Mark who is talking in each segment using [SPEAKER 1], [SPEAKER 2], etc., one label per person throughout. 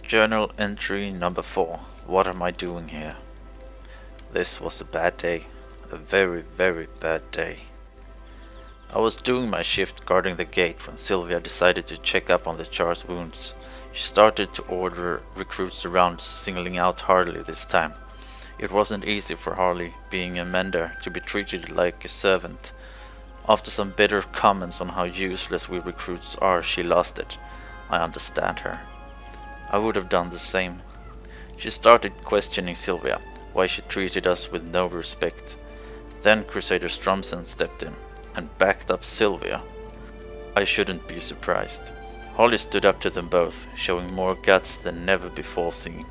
[SPEAKER 1] Journal entry number 4. What am I doing here? This was a bad day. A very, very bad day. I was doing my shift guarding the gate when Sylvia decided to check up on the Charr's wounds. She started to order recruits around, singling out Harley this time. It wasn't easy for Harley, being a mender, to be treated like a servant. After some bitter comments on how useless we recruits are, she lost it. I understand her. I would have done the same. She started questioning Sylvia, why she treated us with no respect. Then Crusader Stromsen stepped in and backed up Sylvia. I shouldn't be surprised. Harley stood up to them both, showing more guts than never before seen.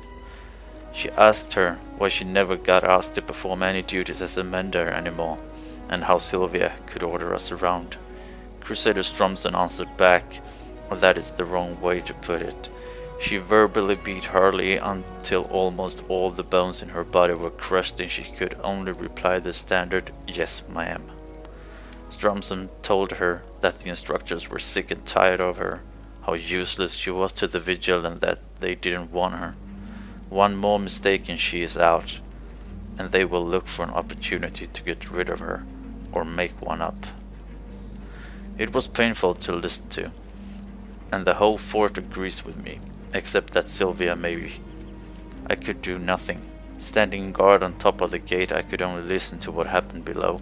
[SPEAKER 1] She asked her why she never got asked to perform any duties as a mender anymore, and how Sylvia could order us around. Crusader Stromsen answered back, that is the wrong way to put it. She verbally beat Harley until almost all the bones in her body were crushed and she could only reply the standard, "Yes, ma'am." Stromsen told her that the instructors were sick and tired of her, how useless she was to the vigil and that they didn't want her. One more mistake and she is out, and they will look for an opportunity to get rid of her, or make one up. It was painful to listen to, and the whole fort agrees with me, except that Sylvia maybe. I could do nothing. Standing guard on top of the gate, I could only listen to what happened below.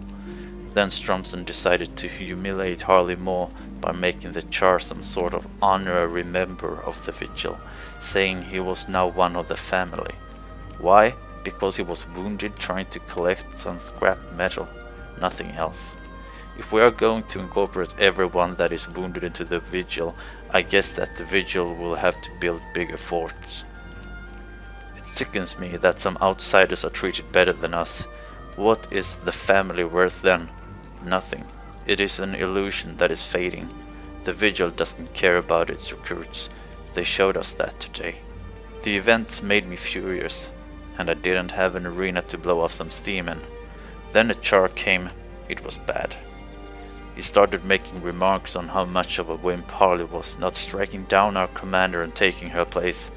[SPEAKER 1] Then Stromsen decided to humiliate Harley more by making the Charr some sort of honorary member of the vigil, saying he was now one of the family. Why? Because he was wounded trying to collect some scrap metal, nothing else. If we are going to incorporate everyone that is wounded into the vigil, I guess that the vigil will have to build bigger forts. It sickens me that some outsiders are treated better than us. What is the family worth then? Nothing. It is an illusion that is fading. The vigil doesn't care about its recruits. They showed us that today. The event made me furious, and I didn't have an arena to blow off some steam in. Then a Charr came. It was bad. He started making remarks on how much of a wimp Harley was, not striking down our commander and taking her place.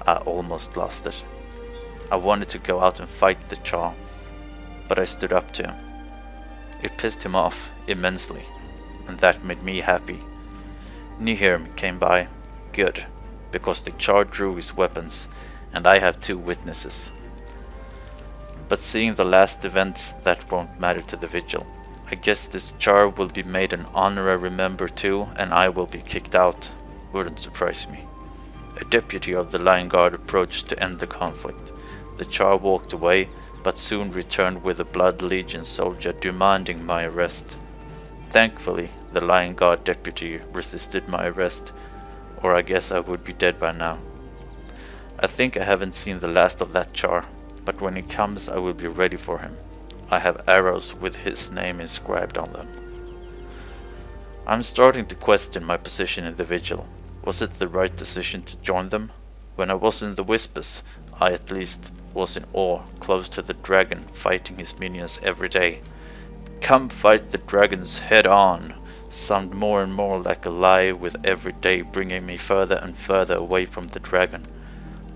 [SPEAKER 1] I almost lost it. I wanted to go out and fight the Charr, but I stood up to him. It pissed him off immensely, and that made me happy. Nihirm came by. Good, because the Charr drew his weapons, and I have 2 witnesses. But seeing the last events, that won't matter to the vigil. I guess this Charr will be made an honorary member too, and I will be kicked out. Wouldn't surprise me. A deputy of the Lion Guard approached to end the conflict. The Charr walked away, but soon returned with a Blood Legion soldier demanding my arrest. Thankfully, the Lion Guard deputy resisted my arrest, or I guess I would be dead by now. I think I haven't seen the last of that Charr, but when he comes I will be ready for him. I have arrows with his name inscribed on them. I'm starting to question my position in the vigil. Was it the right decision to join them? When I was in the Whispers, I at least was in awe, close to the dragon, fighting his minions every day. Come fight the dragons head on sounded more and more like a lie, with every day bringing me further and further away from the dragon.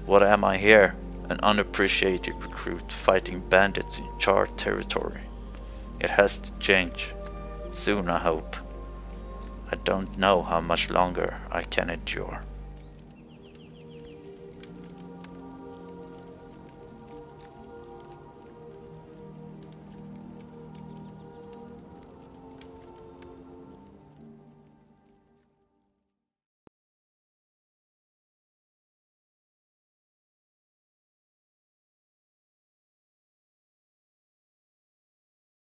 [SPEAKER 1] What am I here? An unappreciated recruit fighting bandits in Charr territory. It has to change. Soon, I hope. I don't know how much longer I can endure.